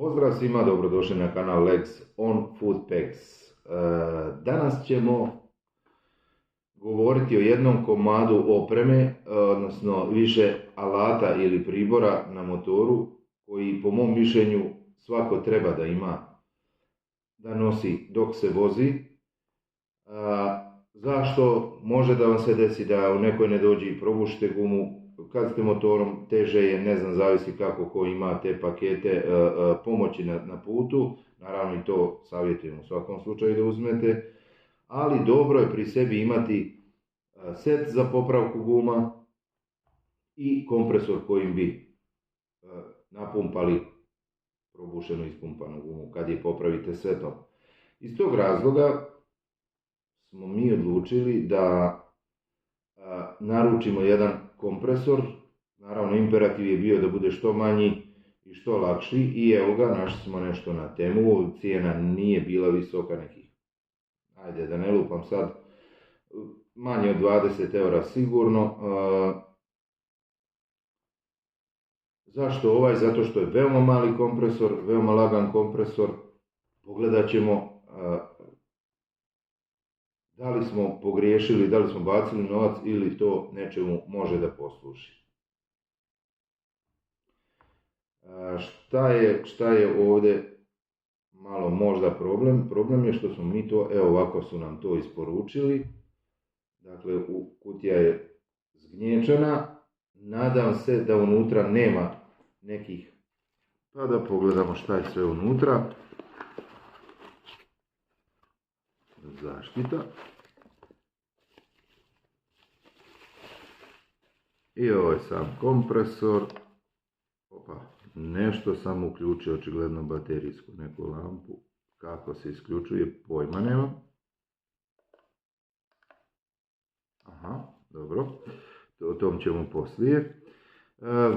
Pozdrav svima, dobrodošli na kanal Lex on Footpacks. Danas ćemo govoriti o jednom komadu opreme, odnosno više alata ili pribora na motoru koji po mom mišljenju svako treba da ima, da nosi dok se vozi. Zašto? Može da vam se desi da u nekoj ne dođe i probušite gumu, kad ste motorom teže je, ne znam, zavisi kako ko ima te pakete pomoći na putu, naravno i to savjetujem u svakom slučaju da uzmete, ali dobro je pri sebi imati set za popravku guma i kompresor kojim bi napumpali probušenu ispumpanu gumu kad je popravite setom. Iz tog razloga smo mi odlučili da naručimo jedan kompresor. Naravno, imperativ je bio da bude što manji i što lakši i evo ga, našli smo nešto na Temu. Cijena nije bila visoka, nekih, ajde da ne lupam sad, manje od 20 eura sigurno. Zašto ovaj? Zato što je veoma mali kompresor, veoma lagan kompresor. Pogledat ćemo da li smo pogriješili, da li smo bacili novac ili to nečemu može da posluži. Šta je ovdje malo možda problem? Problem je što smo mi to, evo ovako su nam to isporučili. Dakle, kutija je zgnječana. Nadam se da unutra nema nekih, pa da pogledamo šta je sve unutra. Zaštita. I ovo je sam kompresor. Opa, nešto sam uključio, očigledno baterijsku neku lampu. Kako se isključuje, pojma nemam. Aha, dobro. O tom ćemo poslije.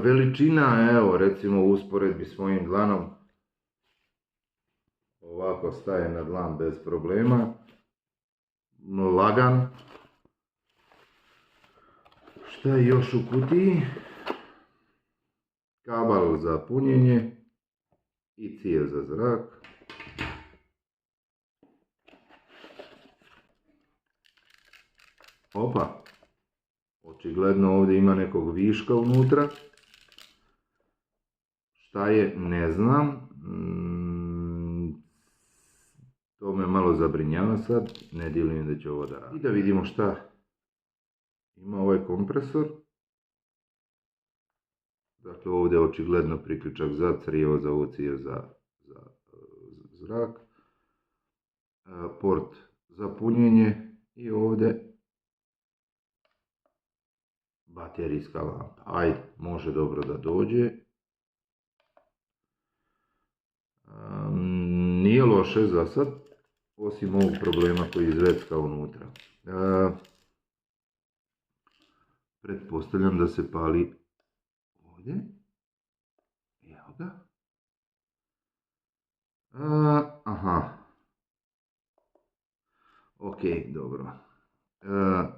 Veličina, evo, recimo u usporedbi s mojim dlanom, ovako staje na dlan bez problema. Lagan. Šta je još u kutiji? Kabel za punjenje i cijev za zrak. Opa, očigledno ovdje ima nekog viška unutra. Šta je, ne znam. To me malo zabrinjava sad, ne dijelim da će ovo da radi. I da vidimo šta ima ovaj kompresor. Dakle, ovdje je očigledno priključak za crijevo, za ovu cijev za zrak. Port za punjenje i ovdje baterijska lampa. Ajde, može dobro da dođe. Nije loše za sad, osim ovog problema koji je zvecka unutra. Pretpostavljam da se pali ovdje. Evo ga. Aha. Ok, dobro.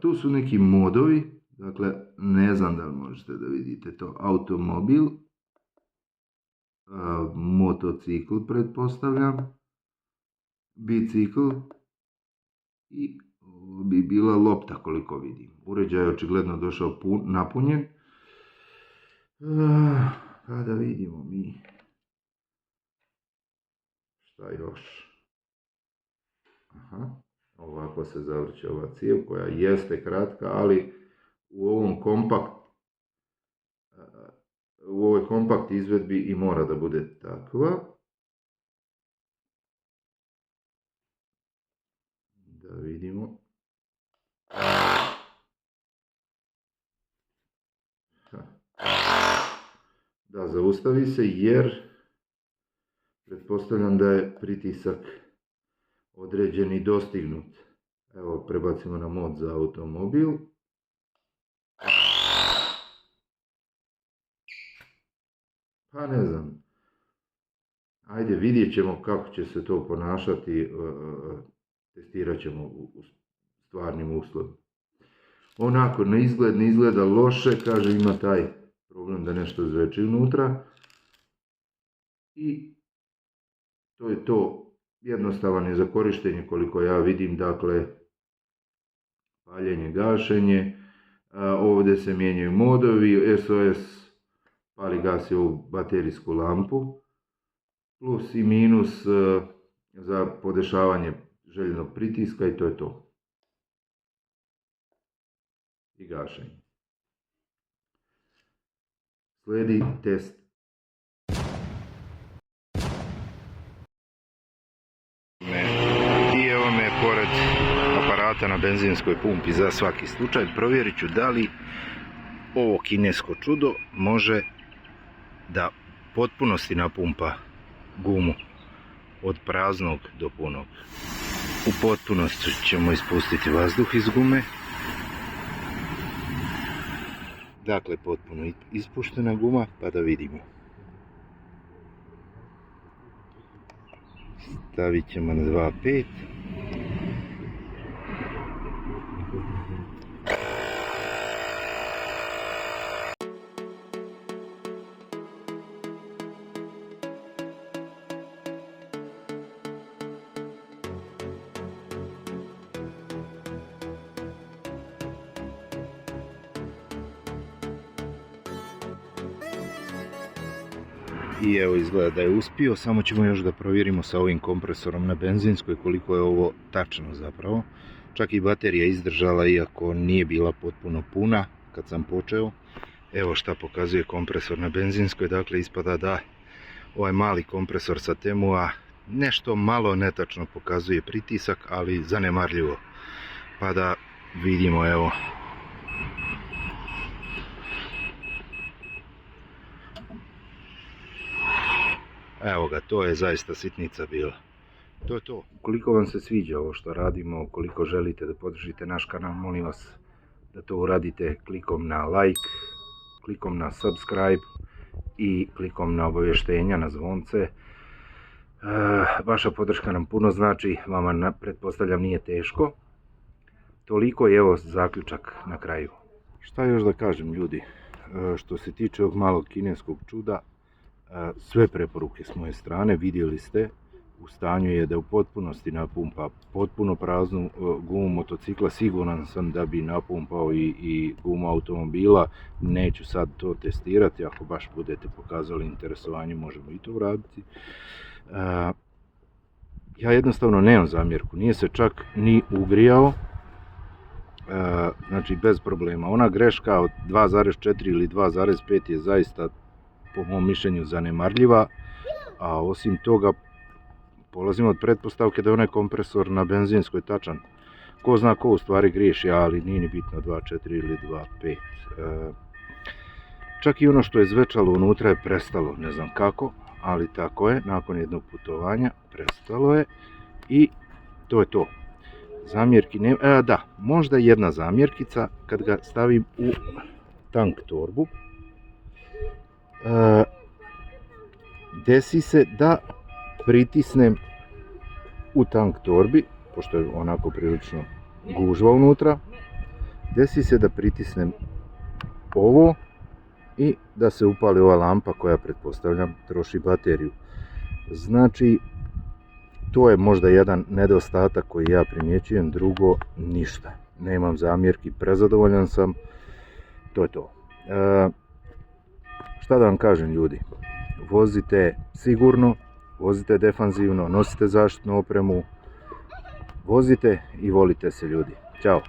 Tu su neki modovi. Dakle, ne znam da li možete da vidite to. Automobil. Motocikl, pretpostavljam. Bicikl i bi bila lopta koliko vidim. Uređaj je očigledno došao napunjen. Pa da vidimo mi šta još. Aha, ovako se zavrće ova cijev koja jeste kratka, ali u ovoj kompakt izvedbi i mora da bude takva. Da vidimo. Da, zaustavi se jer pretpostavljam da je pritisak određeni dostignut. Evo, prebacimo na mod za automobil. Pa ne znam. Ajde, vidjet ćemo kako će se to ponašati. Testirat ćemo u stvarnim uslovima. Onako, ne izgleda loše, kaže ima taj problem da nešto zveči unutra. I To je to, jednostavan je za korištenje koliko ja vidim, dakle paljenje, gašenje, ovdje se mijenjaju modovi, SOS pali gasi ovu baterijsku lampu, plus i minus za podešavanje željenog pritiska i to je to. I gašenje. Slijedi test. I evo me pored aparata na benzinskoj pumpi za svaki slučaj. Provjerit ću da li ovo kinesko čudo može da potpunosti napumpa gumu od praznog do punog. U potpunosti ćemo ispustiti vazduh iz gume. Dakle, potpuno ispuštena guma, pa da vidimo. Stavit ćemo na 2.5. I evo izgleda da je uspio, samo ćemo još da provjerimo sa ovim kompresorom na benzinskoj koliko je ovo tačno zapravo. Čak i baterija izdržala iako nije bila potpuno puna kad sam počeo. Evo šta pokazuje kompresor na benzinskoj, dakle ispada da ovaj mali kompresor sa Temua nešto malo netačno pokazuje pritisak, ali zanemarljivo. Pa da vidimo, evo. Evo ga, to je zaista sitnica bila. To je to. Ukoliko vam se sviđa ovo što radimo, ukoliko želite da podržite naš kanal, molim vas da to uradite klikom na like, klikom na subscribe i klikom na obavještenja, na zvonce. Vaša podrška nam puno znači, vama pretpostavljam nije teško. Toliko je, evo zaključak na kraju. Šta još da kažem ljudi, što se tiče ovog malog kineskog čuda, sve preporuke s moje strane, vidjeli ste, u stanju je da u potpunosti napumpa potpuno praznu gumu motocikla. Siguran sam da bi napumpao i gumu automobila, neću sad to testirati, ako baš budete pokazali interesovanje možemo i to uraditi. Ja jednostavno nemam zamjerku, nije se čak ni ugrijao, znači bez problema. Ona greška od 2.4 ili 2.5 je zaista po mom mišljenju zanemarljiva, a osim toga polazimo od pretpostavke da je onaj kompresor na benzinskoj tačan. Ko zna ko u stvari griješi, ali nije ni bitno 2.4 ili 2.5. Čak i ono što je zvečalo unutra je prestalo, ne znam kako, ali tako je, nakon jednog putovanja prestalo je i to je to. Zamjerki nema, da, možda jedna zamjerkica kad ga stavim u tank torbu. Desi se da pritisnem u tank torbi, pošto je onako prilično gužva unutra, desi se da pritisnem ovo i da se upali ova lampa koja, pretpostavljam, troši bateriju. Znači, to je možda jedan nedostatak koji ja primjećujem, drugo ništa. Nemam zamjerki, prezadovoljan sam, to je to. Šta da vam kažem ljudi, vozite sigurno, vozite defanzivno, nosite zaštitnu opremu, vozite i volite se ljudi. Ćao!